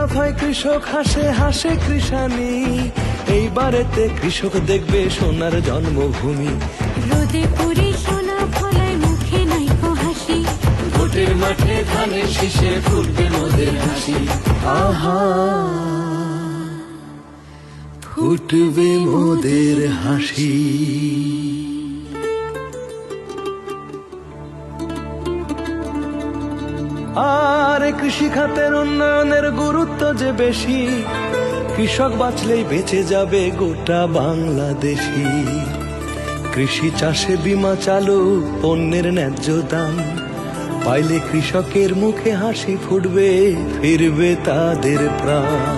দফায় কৃষক হাসে হাসে কৃষানি, এইবারেতে কৃষক দেখবে সোনার জন্মভূমি। রোদে পুরি সোনা ফলায় মুখে নাইকো হাসি, ভোটের মাঠে ধানের শীষে ফুটবে মোদের হাসি। আহা, ফুটবে মোদের হাসি। আর কৃষি খাতের উন্নয়নের গুরুত্ব যে বেশি, কৃষক বাঁচলেই বেঁচে যাবে গোটা বাংলাদেশি। কৃষি চাষে বীমা চালু, পণ্যের ন্যায্য দাম পাইলে কৃষকের মুখে হাসি ফুটবে, ফিরবে তাদের প্রাণ।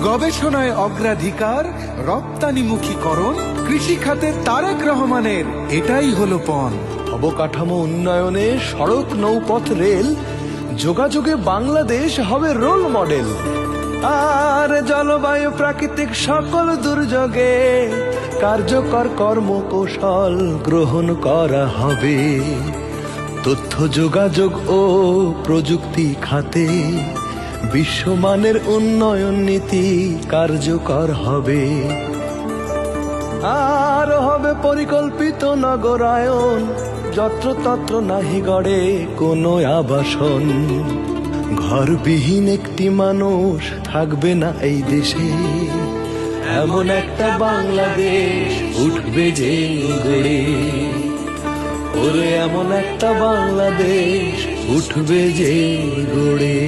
গবেষণায় অগ্রাধিকার, রপ্তানিমুখীকরণ, কৃষি খাতে তারেক রহমানের এটাই হলো পণ। অবকাঠামো উন্নয়নে সড়ক, নৌপথ, রেল, যোগাযোগে বাংলাদেশ হবে রোল মডেল। আর জলবায়ু, প্রাকৃতিক সকল দুর্যোগে কার্যকর কর্মকৌশল গ্রহণ করা হবে। তথ্য যোগাযোগ ও প্রযুক্তি খাতে বিশ্বমানের উন্নয়ন নীতি কার্যকর হবে। আর হবে পরিকল্পিত নগরায়ন, যত্রতত্র নাহি গড়ে কোনো আবাসন। ঘরবিহীন একটি মানুষ থাকবে না এই দেশে, এমন একটা বাংলাদেশ উঠবে যে গড়ে। ওরে এমন একটা বাংলাদেশ উঠবে যে গড়ে।